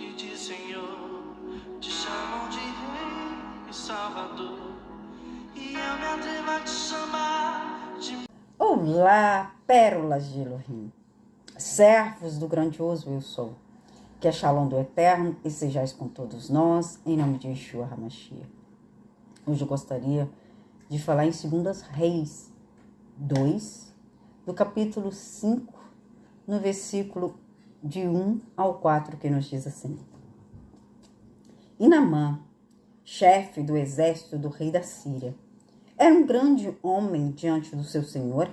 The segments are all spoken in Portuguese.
e de Senhor, te chamam de Rei e Salvador, e eu me atrevo a te chamar de... Olá, pérolas de Elohim, servos do grandioso eu sou, que é Shalom do Eterno e sejais com todos nós, em nome de Yeshua HaMashiach. Hoje eu gostaria de falar em 2 Reis 2, do capítulo 5, no versículo de 1 ao 4, que nos diz assim: E Naamã, chefe do exército do rei da Síria, era um grande homem diante do seu senhor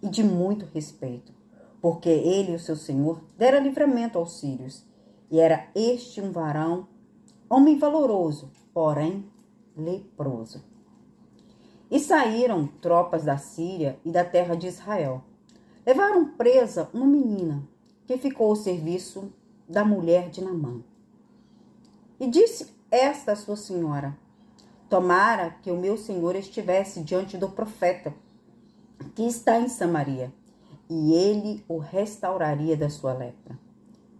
e de muito respeito, porque ele e o seu senhor deram livramento aos sírios, e era este um varão, homem valoroso, porém leproso. E saíram tropas da Síria e da terra de Israel. Levaram presa uma menina, que ficou ao serviço da mulher de Naamã. E disse esta a sua senhora: Tomara que o meu senhor estivesse diante do profeta, que está em Samaria, e ele o restauraria da sua lepra.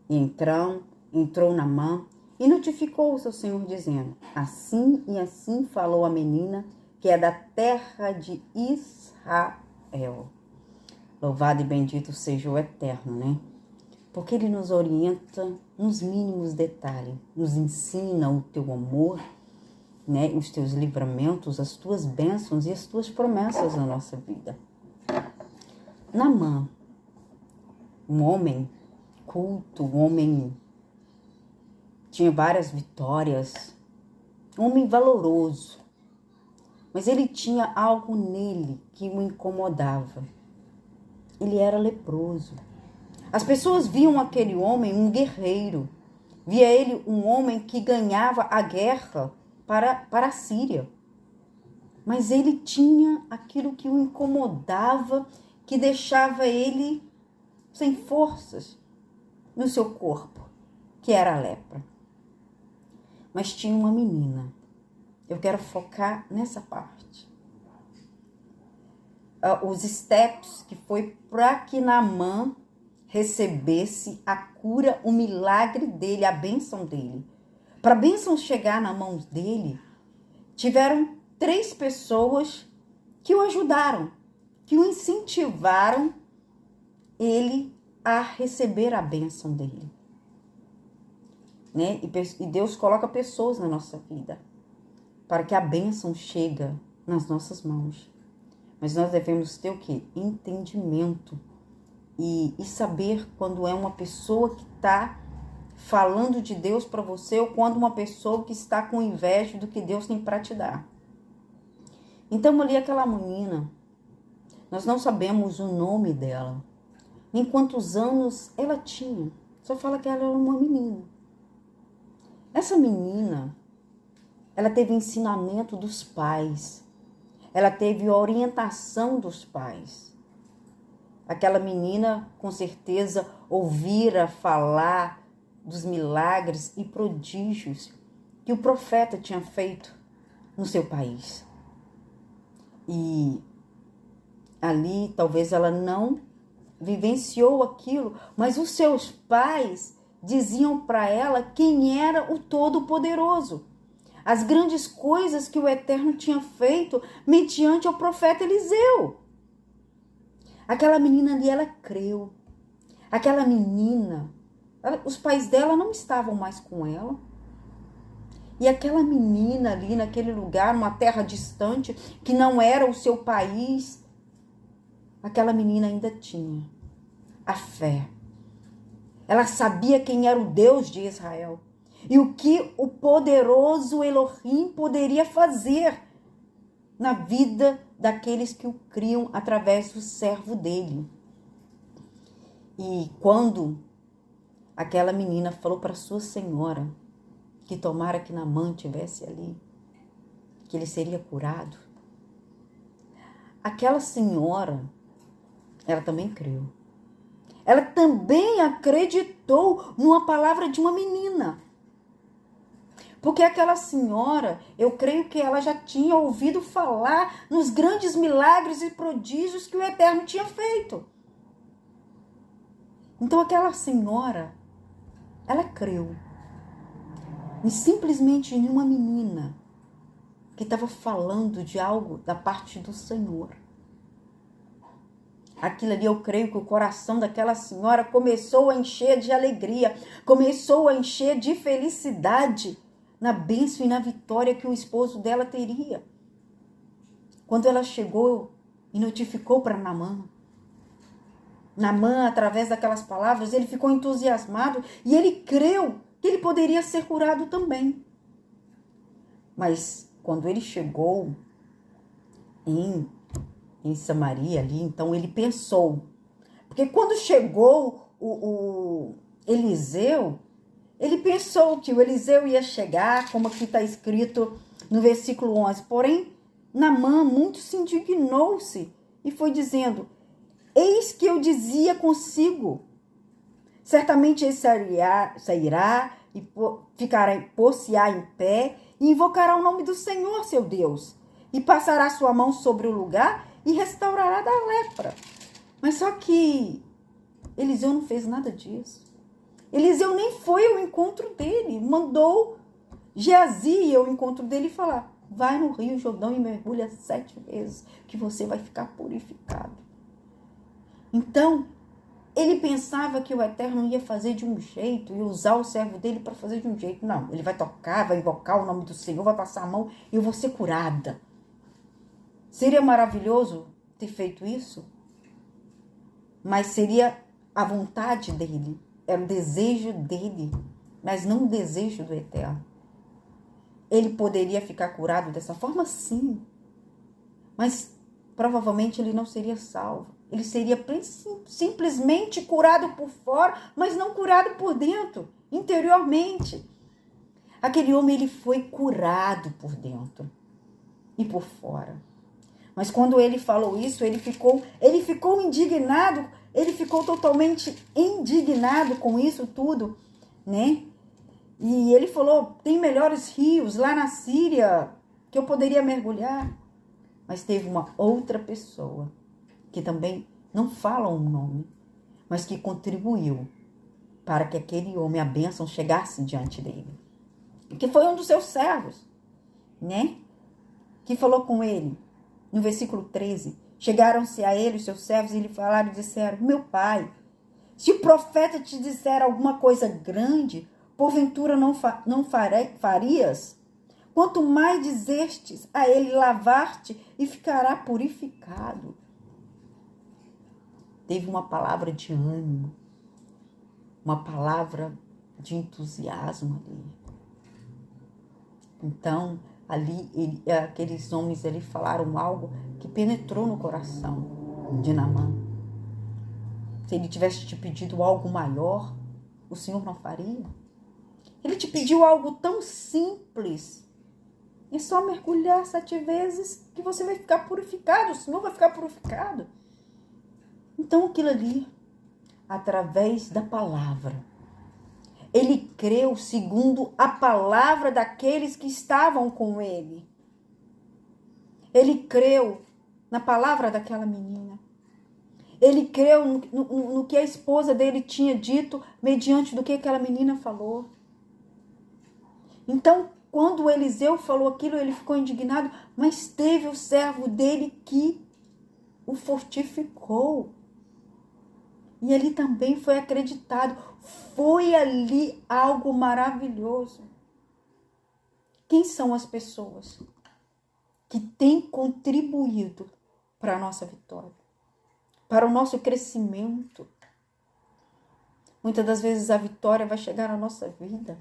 E entrou Naamã e notificou o seu senhor, dizendo: Assim e assim falou a menina, que é da terra de Israel. Louvado e bendito seja o Eterno, né? Porque ele nos orienta nos mínimos detalhes, nos ensina o teu amor, né? Os teus livramentos, as tuas bênçãos e as tuas promessas na nossa vida. Naamã, um homem culto, um homem tinha várias vitórias, um homem valoroso, mas ele tinha algo nele que o incomodava. Ele era leproso. As pessoas viam aquele homem um guerreiro, via ele um homem que ganhava a guerra para a Síria. Mas ele tinha aquilo que o incomodava, que deixava ele sem forças no seu corpo, que era a lepra. Mas tinha uma menina. Eu quero focar nessa parte. Os steps que foi para que Naamã recebesse a cura, o milagre dele, a bênção dele. Para a bênção chegar na mão dele, tiveram 3 pessoas que o ajudaram, que o incentivaram ele a receber a bênção dele. Né? E Deus coloca pessoas na nossa vida para que a bênção chegue nas nossas mãos. Mas nós devemos ter o quê? Entendimento. E saber quando é uma pessoa que está falando de Deus para você ou quando uma pessoa que está com inveja do que Deus tem para te dar. Então ali aquela menina, nós não sabemos o nome dela, nem quantos anos ela tinha. Só fala que ela era uma menina. Essa menina, ela teve ensinamento dos pais. Ela teve orientação dos pais. Aquela menina, com certeza, ouvira falar dos milagres e prodígios que o profeta tinha feito no seu país. E ali, talvez ela não vivenciou aquilo, mas os seus pais diziam para ela quem era o Todo-Poderoso. As grandes coisas que o Eterno tinha feito mediante o profeta Eliseu. Aquela menina ali, ela creu. Aquela menina, os pais dela não estavam mais com ela. E aquela menina ali, naquele lugar, uma terra distante, que não era o seu país, aquela menina ainda tinha a fé. Ela sabia quem era o Deus de Israel. E o que o poderoso Elohim poderia fazer na vida daqueles que o criam através do servo dele. E quando aquela menina falou para sua senhora que tomara que Naamã estivesse ali, que ele seria curado, aquela senhora, ela também creu. Ela também acreditou numa palavra de uma menina. Porque aquela senhora, eu creio que ela já tinha ouvido falar nos grandes milagres e prodígios que o Eterno tinha feito. Então aquela senhora, ela creu. e simplesmente em uma menina que estava falando de algo da parte do Senhor. Aquilo ali, eu creio que o coração daquela senhora começou a encher de alegria, começou a encher de felicidade na bênção e na vitória que o esposo dela teria. Quando ela chegou e notificou para Naamã, através daquelas palavras, ele ficou entusiasmado e ele creu que ele poderia ser curado também. Mas quando ele chegou em Samaria ali, então ele pensou. Porque quando chegou o Eliseu, ele pensou que o Eliseu ia chegar, como aqui está escrito no versículo 11. Porém, Naamã muito se indignou-se e foi dizendo: eis que eu dizia consigo, certamente ele sairá e pôr-se-á em pé e invocará o nome do Senhor, seu Deus, e passará sua mão sobre o lugar e restaurará da lepra. Mas só que Eliseu não fez nada disso. Eliseu nem foi ao encontro dele, mandou Geazi ir ao encontro dele e falar: vai no Rio Jordão e mergulha 7 vezes, que você vai ficar purificado. Então, ele pensava que o Eterno ia fazer de um jeito, ia usar o servo dele para fazer de um jeito. Não, ele vai tocar, vai invocar o nome do Senhor, vai passar a mão e eu vou ser curada. Seria maravilhoso ter feito isso? Mas seria a vontade dele, era o desejo dele, mas não o desejo do Eterno. Ele poderia ficar curado dessa forma? Sim. Mas provavelmente ele não seria salvo. Ele seria simplesmente curado por fora, mas não curado por dentro, interiormente. Aquele homem, ele foi curado por dentro e por fora. Mas quando ele falou isso, ele ficou indignado, ele ficou totalmente indignado com isso tudo, né? E ele falou: tem melhores rios lá na Síria que eu poderia mergulhar. Mas teve uma outra pessoa que também não fala um nome, mas que contribuiu para que aquele homem, a bênção, chegasse diante dele. Que foi um dos seus servos, né? Que falou com ele, no versículo 13. Chegaram-se a ele os seus servos e lhe falaram e disseram: meu pai, se o profeta te disser alguma coisa grande, porventura não farias? Quanto mais dizestes a ele lavar-te e ficará purificado. Teve uma palavra de ânimo, uma palavra de entusiasmo ali. Então, ali, aqueles homens ali falaram algo que penetrou no coração de Naamã. Se ele tivesse te pedido algo maior, o Senhor não faria? Ele te pediu algo tão simples. É só mergulhar 7 vezes que você vai ficar purificado. O Senhor vai ficar purificado. Então, aquilo ali, através da palavra, ele creu segundo a palavra daqueles que estavam com ele. Ele creu na palavra daquela menina. Ele creu no que a esposa dele tinha dito, mediante do que aquela menina falou. Então, quando Eliseu falou aquilo, ele ficou indignado, mas teve o servo dele que o fortificou. E ali também foi acreditado. Foi ali algo maravilhoso. Quem são as pessoas que têm contribuído para a nossa vitória, para o nosso crescimento? Muitas das vezes a vitória vai chegar na nossa vida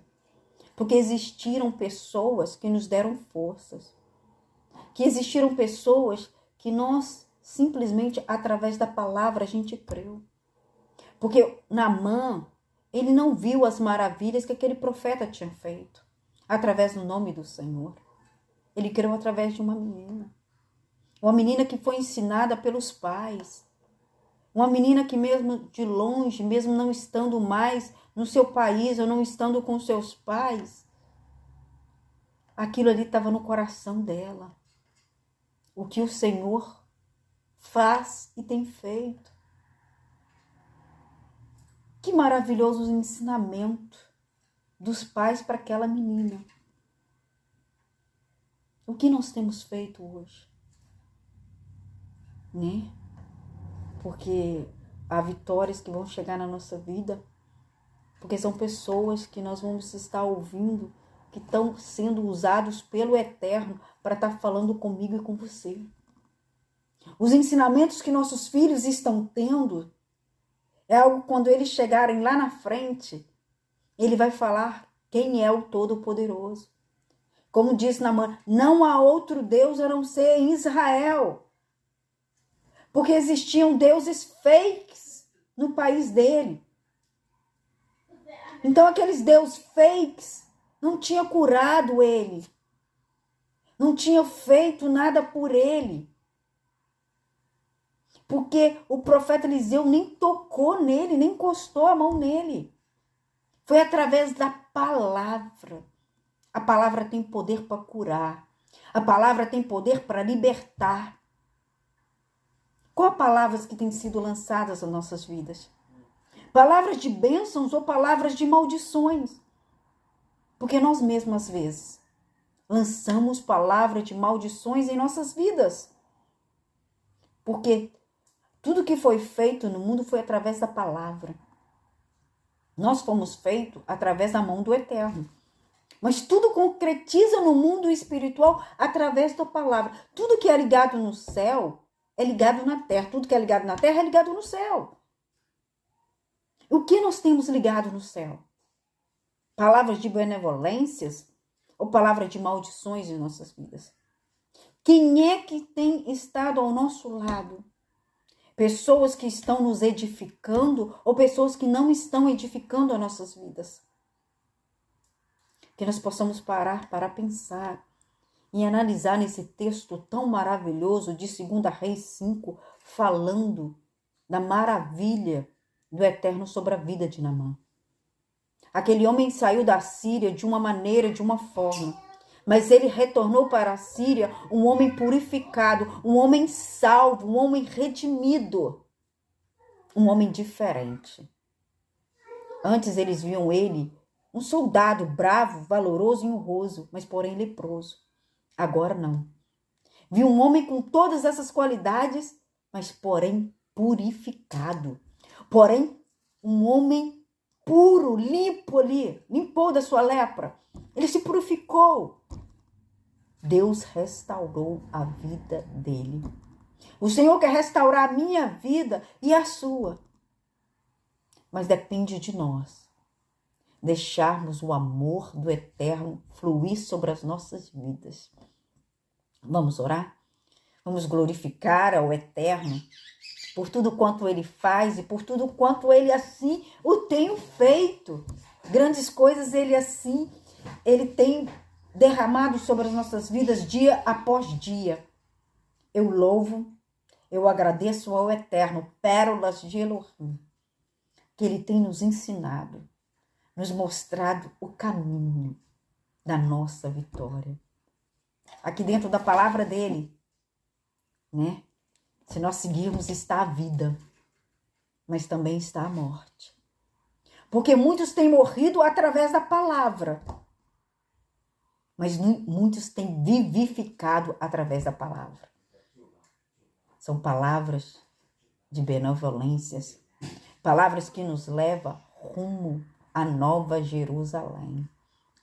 porque existiram pessoas que nos deram forças, que existiram pessoas que nós simplesmente, através da palavra, a gente creu. Porque Naamã, ele não viu as maravilhas que aquele profeta tinha feito, através do nome do Senhor. Ele creu através de uma menina que foi ensinada pelos pais, uma menina que mesmo de longe, mesmo não estando mais no seu país, ou não estando com seus pais, aquilo ali estava no coração dela. O que o Senhor faz e tem feito. Que maravilhoso ensinamento dos pais para aquela menina. O que nós temos feito hoje? Né? Porque há vitórias que vão chegar na nossa vida, porque são pessoas que nós vamos estar ouvindo, que estão sendo usados pelo Eterno para estar falando comigo e com você. Os ensinamentos que nossos filhos estão tendo é algo quando eles chegarem lá na frente, ele vai falar quem é o Todo-Poderoso. Como diz Naamã, não há outro Deus a não ser em Israel. Porque existiam deuses fakes no país dele. Então aqueles deuses fakes não tinham curado ele. Não tinham feito nada por ele. Porque o profeta Eliseu nem tocou nele, nem encostou a mão nele. Foi através da palavra. A palavra tem poder para curar. A palavra tem poder para libertar. Qual palavras que têm sido lançadas nas nossas vidas? Palavras de bênçãos ou palavras de maldições? Porque nós mesmos, às vezes, lançamos palavras de maldições em nossas vidas. Porque tudo que foi feito no mundo foi através da palavra. Nós fomos feitos através da mão do Eterno. Mas tudo concretiza no mundo espiritual através da palavra. Tudo que é ligado no céu é ligado na terra. Tudo que é ligado na terra é ligado no céu. O que nós temos ligado no céu? Palavras de benevolências ou palavras de maldições em nossas vidas? Quem é que tem estado ao nosso lado? Pessoas que estão nos edificando ou pessoas que não estão edificando as nossas vidas? Que nós possamos parar para pensar e analisar nesse texto tão maravilhoso de 2 Reis 5, falando da maravilha do Eterno sobre a vida de Naamã. Aquele homem saiu da Síria de uma maneira, de uma forma, mas ele retornou para a Síria um homem purificado, um homem salvo, um homem redimido, um homem diferente. Antes eles viam ele um soldado bravo, valoroso e honroso, mas porém leproso. Agora não. Vi um homem com todas essas qualidades, mas porém purificado. Porém, um homem puro, limpo ali, limpou da sua lepra. Ele se purificou. Deus restaurou a vida dele. O Senhor quer restaurar a minha vida e a sua. Mas depende de nós. Deixarmos o amor do Eterno fluir sobre as nossas vidas. Vamos orar? Vamos glorificar ao Eterno por tudo quanto Ele faz e por tudo quanto Ele assim o tem feito. Grandes coisas Ele tem derramado sobre as nossas vidas dia após dia. Eu louvo, eu agradeço ao Eterno, pérolas de Elohim, que Ele tem nos ensinado, nos mostrado o caminho da nossa vitória. Aqui dentro da palavra dele, né? Se nós seguirmos, está a vida, mas também está a morte. Porque muitos têm morrido através da palavra, mas muitos têm vivificado através da palavra. São palavras de benevolências, palavras que nos levam rumo a Nova Jerusalém,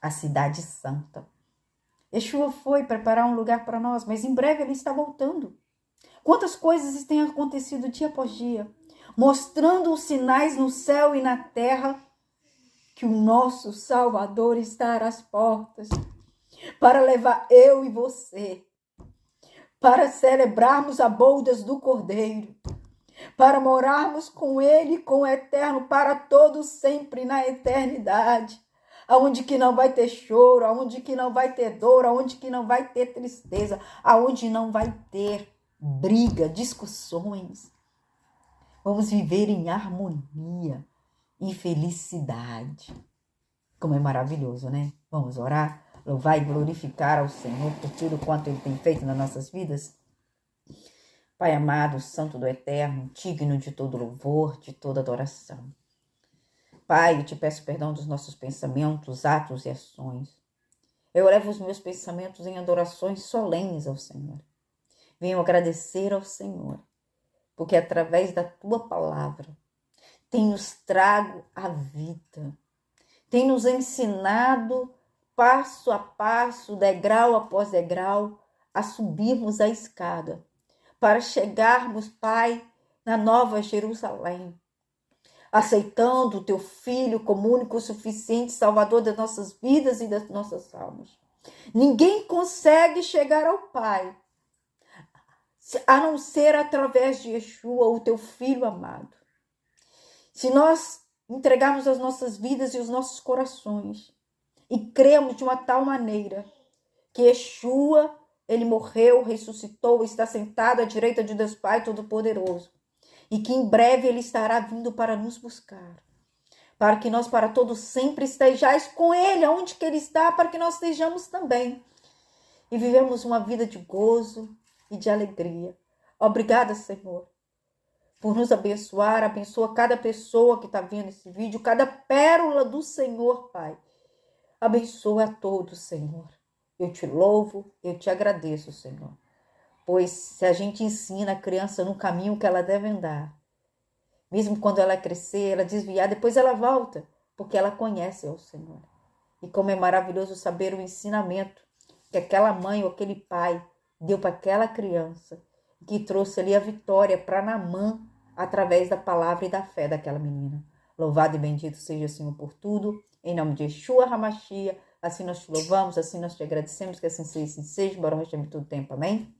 a cidade santa. Yeshua foi preparar um lugar para nós, mas em breve ele está voltando. Quantas coisas têm acontecido dia após dia, mostrando os sinais no céu e na terra que o nosso Salvador está às portas para levar eu e você, para celebrarmos a bodas do Cordeiro, para morarmos com Ele, com o Eterno, para todos sempre na eternidade, aonde que não vai ter choro, aonde que não vai ter dor, aonde que não vai ter tristeza, aonde não vai ter briga, discussões. Vamos viver em harmonia, em felicidade. Como é maravilhoso, né? Vamos orar, louvar e glorificar ao Senhor por tudo quanto Ele tem feito nas nossas vidas. Pai amado, Santo do Eterno, digno de todo louvor, de toda adoração. Pai, eu te peço perdão dos nossos pensamentos, atos e ações. Eu levo os meus pensamentos em adorações solenes ao Senhor. Venho agradecer ao Senhor, porque através da tua palavra tem nos trago a vida, tem nos ensinado passo a passo, degrau após degrau, a subirmos a escada, para chegarmos, Pai, na Nova Jerusalém, aceitando o teu Filho como único, suficiente Salvador das nossas vidas e das nossas almas. Ninguém consegue chegar ao Pai, a não ser através de Yeshua, o teu Filho amado. Se nós entregarmos as nossas vidas e os nossos corações e cremos de uma tal maneira que Yeshua, ele morreu, ressuscitou, está sentado à direita de Deus Pai Todo-Poderoso, e que em breve ele estará vindo para nos buscar, para que nós para todos sempre estejais com ele, aonde que ele está, para que nós estejamos também, e vivemos uma vida de gozo e de alegria. Obrigada, Senhor, por nos abençoar. Abençoa cada pessoa que está vendo esse vídeo, cada pérola do Senhor, Pai. Abençoa a todos, Senhor. Eu te louvo, eu te agradeço, Senhor. Pois se a gente ensina a criança no caminho que ela deve andar, mesmo quando ela crescer, ela desviar, depois ela volta, porque ela conhece o Senhor. E como é maravilhoso saber o ensinamento que aquela mãe ou aquele pai deu para aquela criança, que trouxe ali a vitória para Naamã, através da palavra e da fé daquela menina. Louvado e bendito seja o Senhor por tudo, em nome de Yeshua HaMashiach. Assim nós te louvamos, assim nós te agradecemos, que assim seja, Baruch Hashem, todo tempo. Amém?